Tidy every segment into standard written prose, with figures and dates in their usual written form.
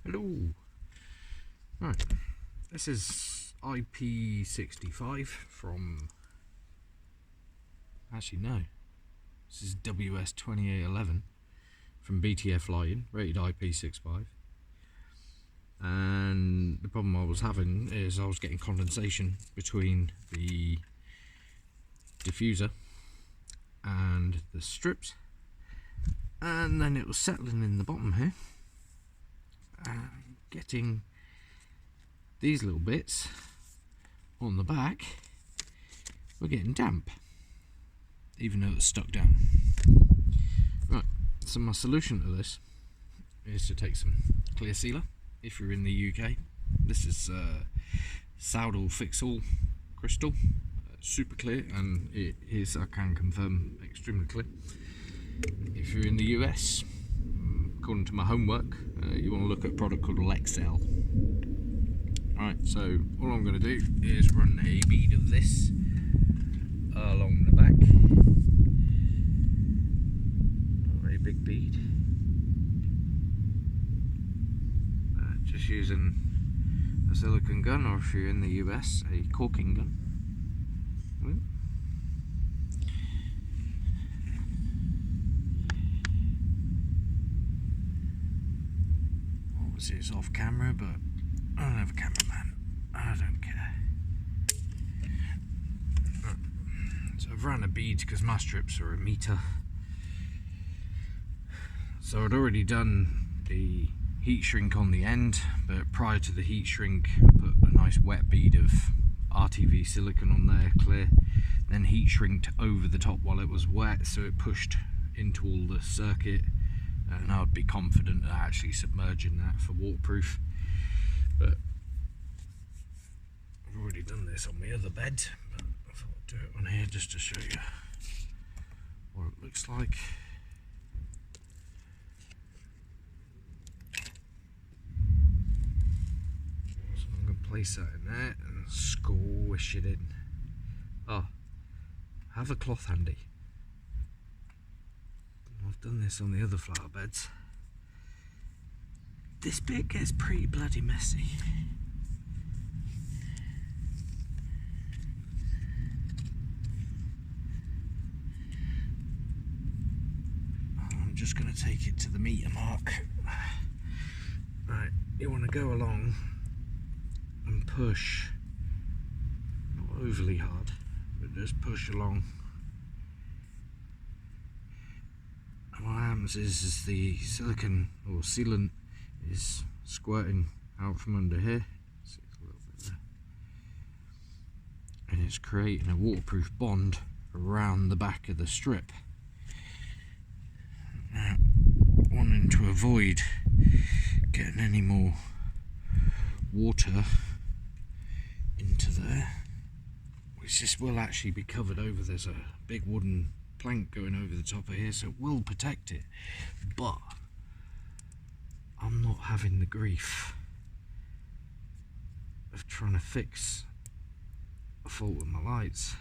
Hello. Right, this is IP65 from, actually no, this is Ws2811 from BTF Lighting, rated IP65. And the problem I was having is I was getting condensation between the diffuser and the strips, and then it was settling in the bottom here and getting these little bits on the back were getting damp even though it's stuck down. Right, so my solution to this is to take some clear sealer. If you're in the UK, this is Saudal Fix-All crystal, super clear, and it is, I can confirm, extremely clear. If you're in the US, according to my homework, you want to look at a product called Lexel. Alright, so all I'm going to do is run a bead of this along the back. Not a very big bead. Just using a silicone gun, or if you're in the US, a caulking gun. Obviously it's off camera, but I don't have a cameraman. I don't care. So I've ran a bead because my strips are 1 meter. So I'd already done the heat shrink on the end, but prior to the heat shrink I put a nice wet bead of RTV silicone on there, clear, then heat shrinked over the top while it was wet, so it pushed into all the circuit, and I would be confident of actually submerging that for waterproof. But I've already done this on my other bed, but I thought I'd do it on here just to show you what it looks like. So I'm going to place that in there and squish it in. Oh, have a cloth handy. I've done this on the other flower beds. This bit gets pretty bloody messy. I'm just going to take it to the meter mark. Right, you want to go along and push, not overly hard, but just push along. And what happens is the silicone or sealant is squirting out from under here. See, it's a little bit there. And it's creating a waterproof bond around the back of the strip. Now, wanting to avoid getting any more water into there, which this will actually be covered over. There's a big wooden plank going over the top of here, so it will protect it, but I'm not having the grief of trying to fix a fault with my lights.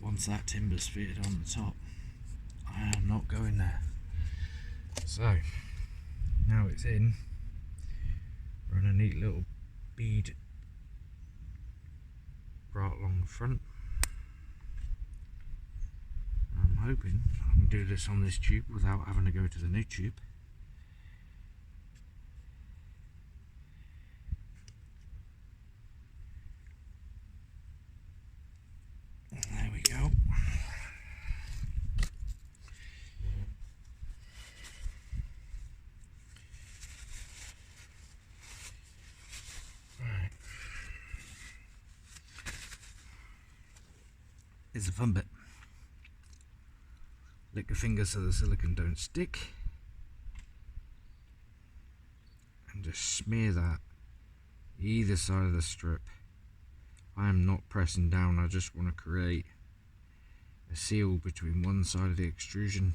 Once that timber's fitted on the top, I am not going there. So now it's in, run a neat little bead right along the front. I'm hoping I can do this on this tube without having to go to the new tube. There we go. Right. Here's the fun bit. Lick your fingers so the silicone don't stick, and just smear that either side of the strip. I am not pressing down, I just want to create a seal between one side of the extrusion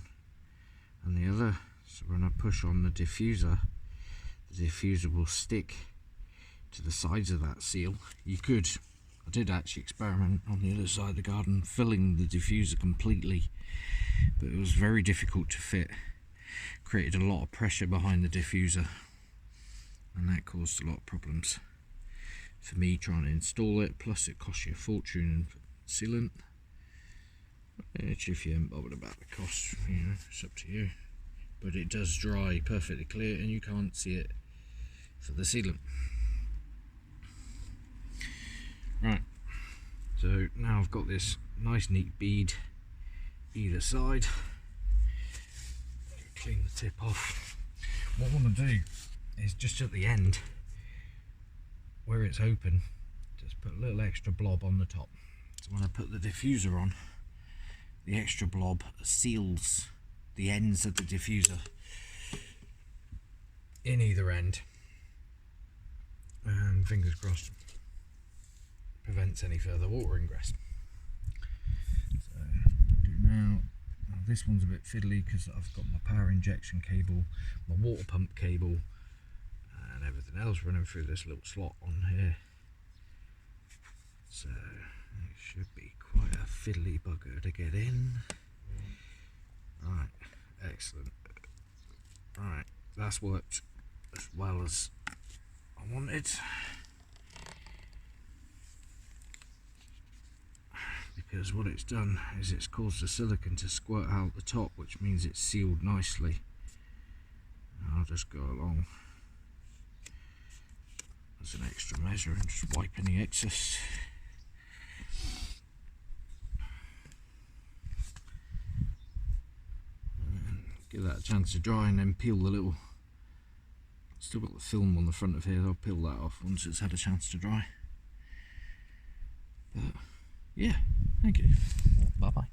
and the other, so when I push on the diffuser will stick to the sides of that seal. You could, I did actually experiment on the other side of the garden, filling the diffuser completely but it was very difficult to fit. Created a lot of pressure behind the diffuser, and that caused a lot of problems for me trying to install it. Plus it costs you a fortune in sealant, which if you ain't bothered about the cost, you know, it's up to you. But it does dry perfectly clear and you can't see it for the sealant. Right, so now I've got this nice neat bead either side. Clean the tip off. What I want to do is just at the end where it's open, just put a little extra blob on the top. So when I put the diffuser on, the extra blob seals the ends of the diffuser in either end, and fingers crossed prevents any further water ingress. So do now, this one's a bit fiddly because I've got my power injection cable, my water pump cable and everything else running through this little slot on here, so it should be quite a fiddly bugger to get in. Right, excellent. Right, that's worked as well as I wanted, because what it's done is it's caused the silicone to squirt out the top, which means it's sealed nicely. I'll just go along as an extra measure and just wipe any excess. And give that a chance to dry, and then peel the little, still got the film on the front of here, I'll peel that off once it's had a chance to dry. But yeah, thank you. Bye bye.